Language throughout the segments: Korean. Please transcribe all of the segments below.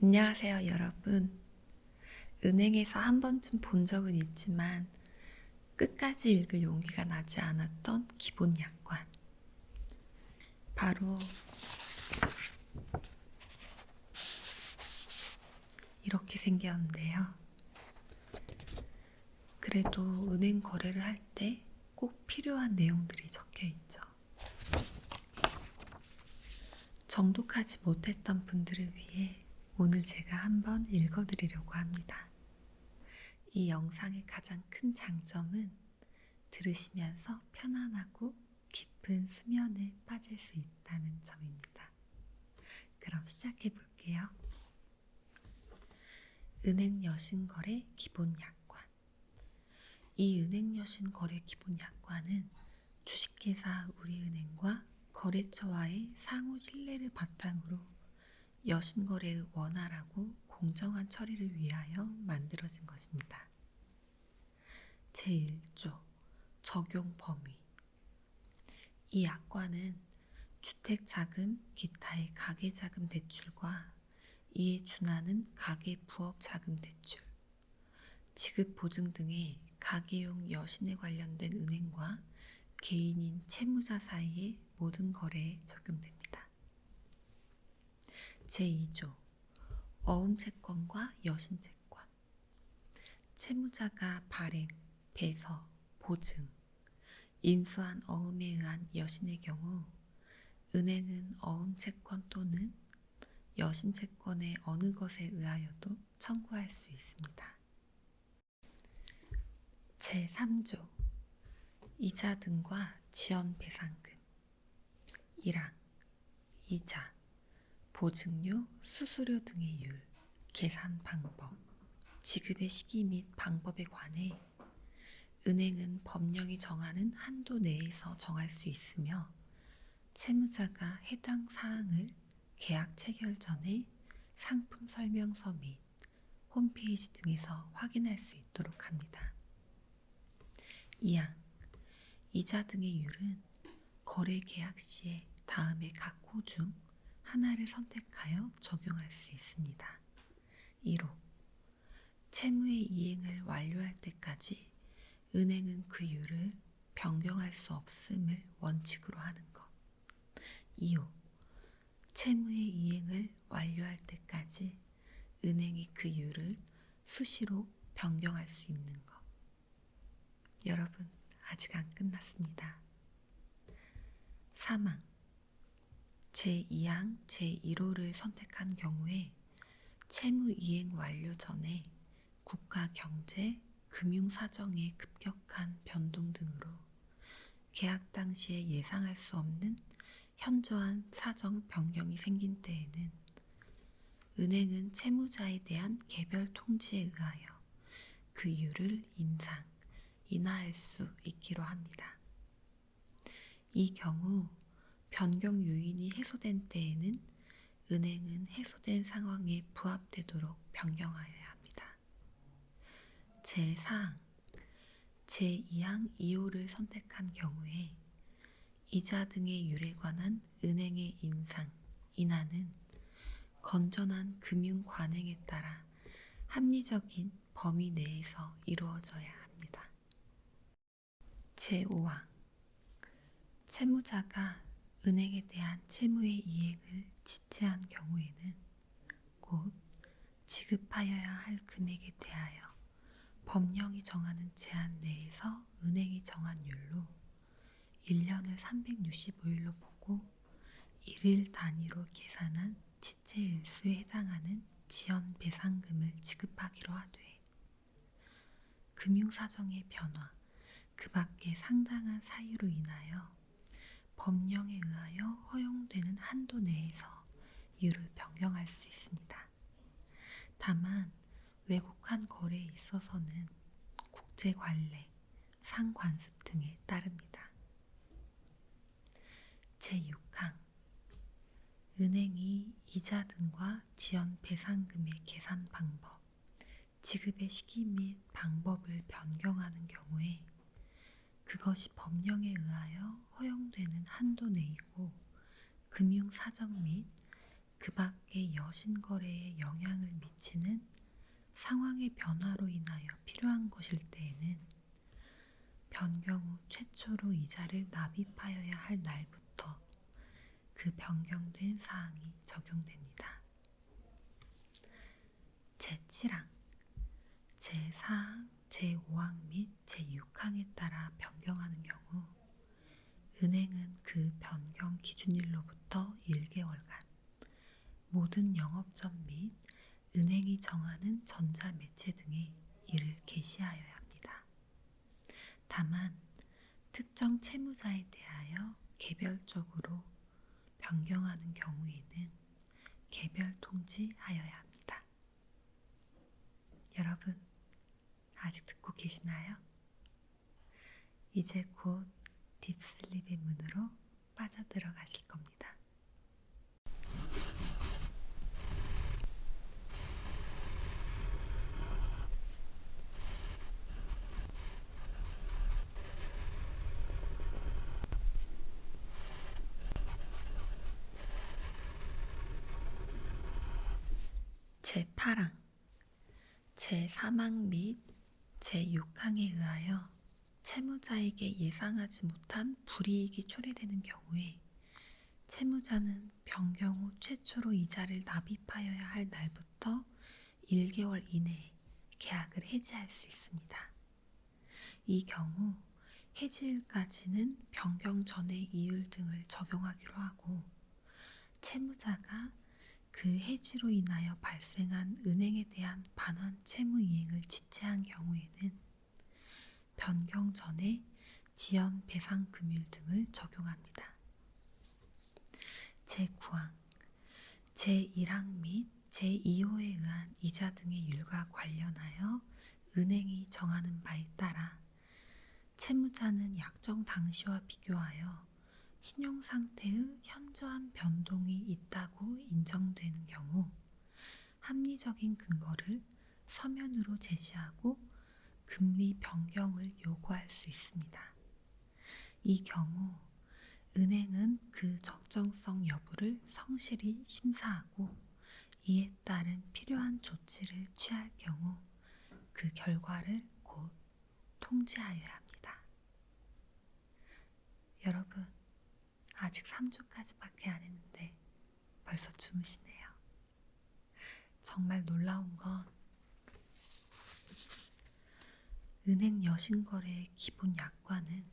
안녕하세요, 여러분. 은행에서 한 번쯤 본 적은 있지만 끝까지 읽을 용기가 나지 않았던 기본 약관. 바로 이렇게 생겼는데요. 그래도 은행 거래를 할 때 꼭 필요한 내용들이 적혀 있죠. 정독하지 못했던 분들을 위해 오늘 제가 한번 읽어드리려고 합니다. 이 영상의 가장 큰 장점은 들으시면서 편안하고 깊은 수면에 빠질 수 있다는 점입니다. 그럼 시작해 볼게요. 은행 여신거래 기본 약관. 이 은행 여신거래 기본 약관은 주식회사 우리은행과 거래처와의 상호 신뢰를 바탕으로 여신거래의 원활하고 공정한 처리를 위하여 만들어진 것입니다. 제1조 적용 범위. 이 약관은 주택자금, 기타의 가계자금 대출과 이에 준하는 가계 부업자금 대출, 지급보증 등의 가계용 여신에 관련된 은행과 개인인 채무자 사이의 모든 거래에 적용됩니다. 제2조 어음채권과 여신채권. 채무자가 발행, 배서, 보증, 인수한 어음에 의한 여신의 경우 은행은 어음채권 또는 여신채권의 어느 것에 의하여도 청구할 수 있습니다. 제3조 이자 등과 지연배상금. 1항 이자, 보증료, 수수료 등의 율, 계산 방법, 지급의 시기 및 방법에 관해 은행은 법령이 정하는 한도 내에서 정할 수 있으며 채무자가 해당 사항을 계약 체결 전에 상품 설명서 및 홈페이지 등에서 확인할 수 있도록 합니다. 2항 이자 등의 율은 거래 계약 시에 다음의 각 호 중 하나를 선택하여 적용할 수 있습니다. 1호 채무의 이행을 완료할 때까지 은행은 그 율을 변경할 수 없음을 원칙으로 하는 것. 2호 채무의 이행을 완료할 때까지 은행이 그 율을 수시로 변경할 수 있는 것. 여러분, 아직 안 끝났습니다. 3항 제2항 제1호를 선택한 경우에 채무 이행 완료 전에 국가 경제, 금융 사정의 급격한 변동 등으로 계약 당시에 예상할 수 없는 현저한 사정 변경이 생긴 때에는 은행은 채무자에 대한 개별 통지에 의하여 그 율을 인하할 수 있기로 합니다. 이 경우 변경 요인이 해소된 때에는 은행은 해소된 상황에 부합되도록 변경하여야 합니다. 제4항 제2항 2호를 선택한 경우에 이자 등의 율에 관한 은행의 인하는 건전한 금융 관행에 따라 합리적인 범위 내에서 이루어져야 합니다. 제5항 채무자가 은행에 대한 채무의 이행을 지체한 경우에는 곧 지급하여야 할 금액에 대하여 법령이 정하는 제한 내에서 은행이 정한 율로 1년을 365일로 보고 1일 단위로 계산한 지체일수에 해당하는 지연배상금을 지급하기로 하되 금융사정의 변화, 그 밖에 상당한 사유로 인하여 법령에 의하여 허용되는 한도 내에서 율을 변경할 수 있습니다. 다만 외국한 거래에 있어서는 국제관례, 상관습 등에 따릅니다. 제6항 은행이 이자 등과 지연배상금의 계산 방법, 지급의 시기 및 방법을 변경하는 경우에 그것이 법령에 의하여 허용되는 한도 내이고 금융사정 및 그 밖에 여신거래에 영향을 미치는 상황의 변화로 인하여 필요한 것일 때에는 변경 후 최초로 이자를 납입하여야 할 날부터 그 변경된 사항이 적용됩니다. 제7항, 제4항, 제5항 및 제6항에 따라 변경하는 경우 은행은 그 변경 기준일로부터 1개월간 모든 영업점 및 은행이 정하는 전자매체 등에 이를 게시하여야 합니다. 다만 특정 채무자에 대하여 개별적으로 변경하는 경우에는 개별 통지하여야 합니다. 여러분, 아직 듣고 계시나요? 이제 곧 딥슬립의 문으로 빠져들어가실 겁니다. 제8항, 제3항 및 제6항에 의하여 채무자에게 예상하지 못한 불이익이 초래되는 경우에 채무자는 변경 후 최초로 이자를 납입하여야 할 날부터 1개월 이내에 계약을 해지할 수 있습니다. 이 경우 해지일까지는 변경 전의 이율 등을 적용하기로 하고 채무자가 그 해지로 인하여 발생한 은행에 대한 반환 채무 이행을 지체한 경우에는 변경 전에 지연 배상 금율 등을 적용합니다. 제9항, 제1항 및 제2호에 의한 이자 등의 율과 관련하여 은행이 정하는 바에 따라 채무자는 약정 당시와 비교하여 신용상태의 현저한 변동이 있다고 인정되는 경우 합리적인 근거를 서면으로 제시하고 금리 변경을 요구할 수 있습니다. 이 경우 은행은 그 적정성 여부를 성실히 심사하고 이에 따른 필요한 조치를 취할 경우 그 결과를 곧 통지하여야 합니다. 여러분, 아직 3주까지밖에 안 했는데 벌써 주무시네요. 정말 놀라운 건 은행 여신거래의 기본 약관은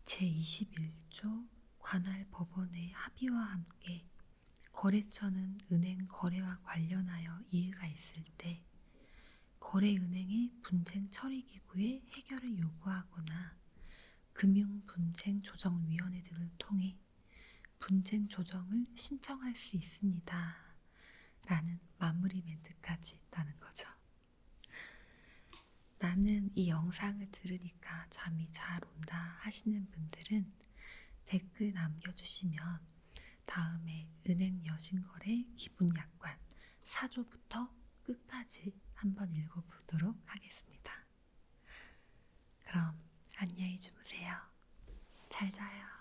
제21조 관할 법원의 합의와 함께 거래처는 은행 거래와 관련하여 이의가 있을 때 거래은행의 분쟁 처리기구에 해결을 요구하거나 금융분쟁조정위원회 등을 통해 분쟁 조정을 신청할 수 있습니다. 라는 마무리 멘트까지 있다는 거죠. 나는 이 영상을 들으니까 잠이 잘 온다 하시는 분들은 댓글 남겨주시면 다음에 은행 여신거래 기본약관 4조부터 끝까지 한번 읽어보도록 하겠습니다. 그럼 안녕히 주무세요. 잘 자요.